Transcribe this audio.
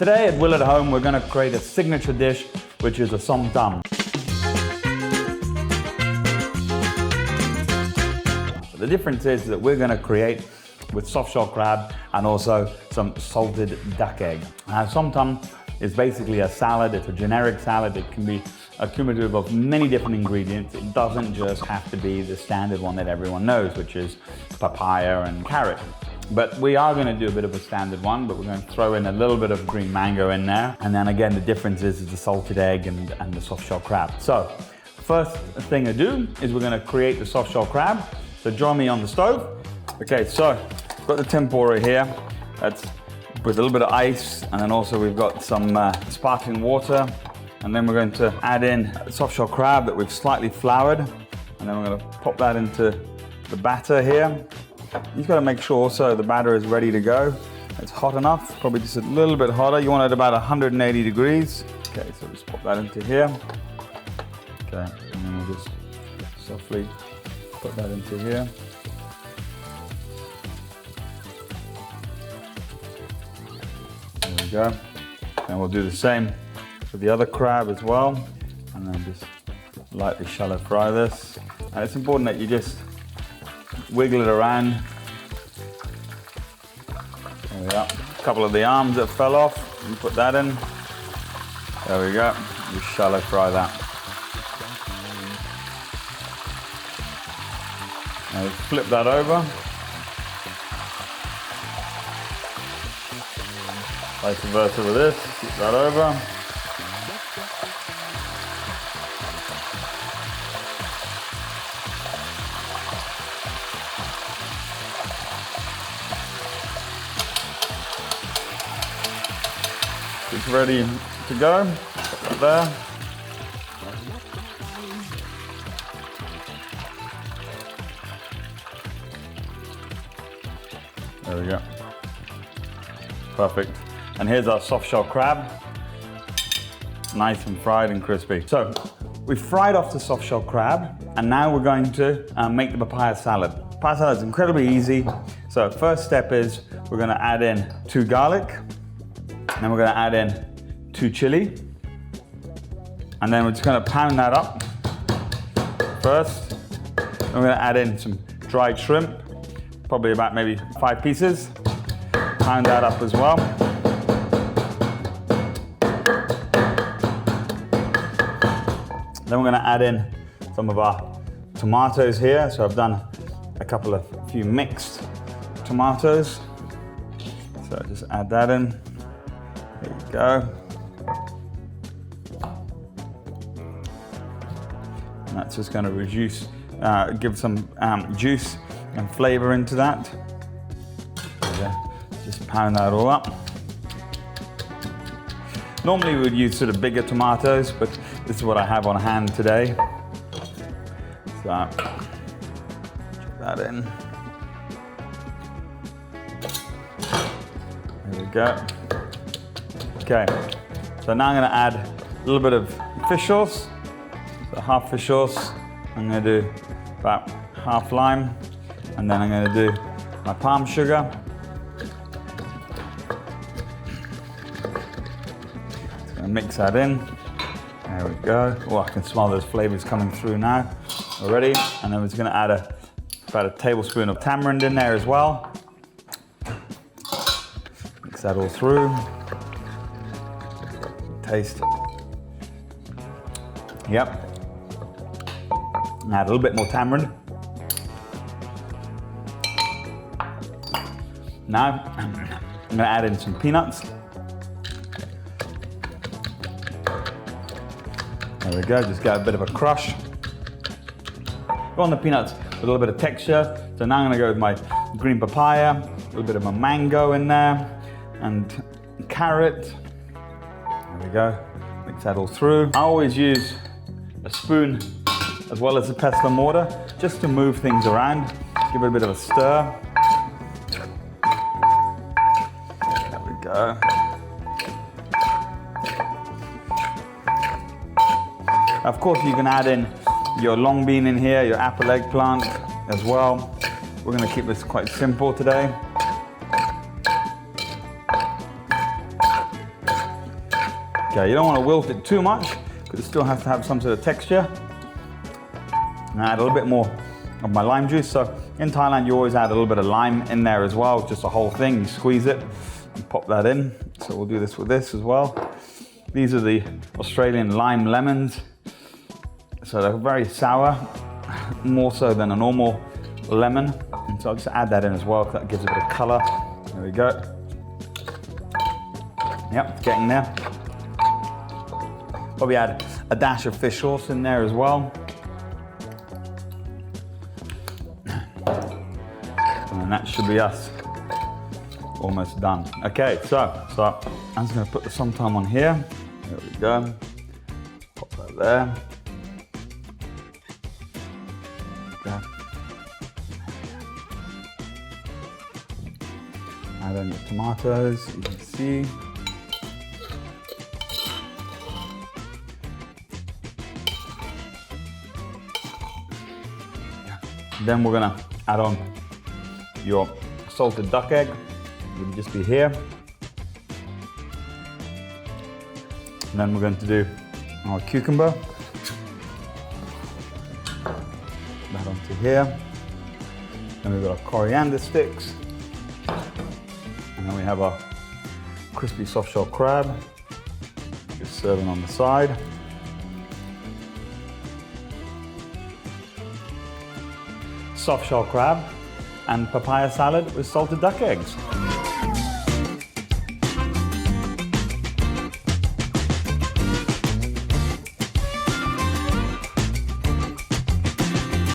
Today at Will at Home, we're going to create a signature dish, which is a Som Tum. The difference is that we're going to create with soft shell crab and also some salted duck egg. Som Tum is basically a salad. It's a generic salad. It can be a cumulative of many different ingredients. It doesn't just have to be the standard one that everyone knows, which is papaya and carrot. But we are going to do a bit of a standard one, but we're going to throw in a little bit of green mango in there. And then again, the difference is the salted egg and the soft shell crab. So first thing to do is we're going to create the soft shell crab. So join me on the stove. Okay, so I've got the tempura here. That's with a little bit of ice, and then also we've got some sparkling water. And then we're going to add in soft shell crab that we've slightly floured. And then we're going to pop that into the batter here. You've got to make sure also the batter is ready to go. It's hot enough, probably just a little bit hotter. You want it about 180 degrees. Okay, so just pop that into here. Okay, and then we'll just softly put that into here. There we go. And we'll do the same with the other crab as well. And then just lightly shallow fry this. And it's important that you just wiggle it around. There we go. A couple of the arms that fell off, you put that in. There we go. Just shallow fry that. Now flip that over. Vice versa with this. Flip that over. It's ready to go. Put that there. There we go. Perfect. And here's our soft shell crab. Nice and fried and crispy. So we've fried off the soft shell crab, and now we're going to make the papaya salad. Papaya salad is incredibly easy. So first step is we're going to add in 2 garlic. And then we're going to add in 2 chili. And then we're just going to pound that up first. Then we're going to add in some dried shrimp, probably about maybe 5 pieces. Pound that up as well. Then we're going to add in some of our tomatoes here. So I've done a few mixed tomatoes. So just add that in. There you go. And that's just going to give some juice and flavor into that. Just pound that all up. Normally we would use sort of bigger tomatoes, but this is what I have on hand today. So, chuck that in. There we go. Okay, so now I'm going to add a little bit of fish sauce, so half fish sauce. I'm going to do about half lime, and then I'm going to do my palm sugar. Just going to mix that in. There we go. Oh, I can smell those flavors coming through now already. And then we're just going to add about a tablespoon of tamarind in there as well. Mix that all through. Taste. Yep. Add a little bit more tamarind. Now I'm going to add in some peanuts. There we go. Just get a bit of a crush. Go on the peanuts with a little bit of texture. So now I'm going to go with my green papaya, a little bit of my mango in there, and carrot. There we go, mix that all through. I always use a spoon as well as a pestle and mortar just to move things around, give it a bit of a stir. There we go. Of course you can add in your long bean in here, your apple eggplant as well. We're going to keep this quite simple today. Okay, you don't want to wilt it too much because it still has to have some sort of texture. And add a little bit more of my lime juice. So in Thailand, you always add a little bit of lime in there as well, just a whole thing. You squeeze it and pop that in. So we'll do this with this as well. These are the Australian lime lemons. So they're very sour, more so than a normal lemon. And so I'll just add that in as well, because that gives a bit of color. There we go. Yep, it's getting there. Probably add a dash of fish sauce in there as well. And that should be us. Almost done. Okay, so I'm just going to put the Som Tum on here. There we go. Pop that there. Okay. Add in your tomatoes, you can see. Then we're gonna add on your salted duck egg. It would just be here. And then we're going to do our cucumber. That onto here. Then we've got our coriander sticks. And then we have our crispy soft shell crab. Just serving on the side. Soft shell crab and papaya salad with salted duck eggs.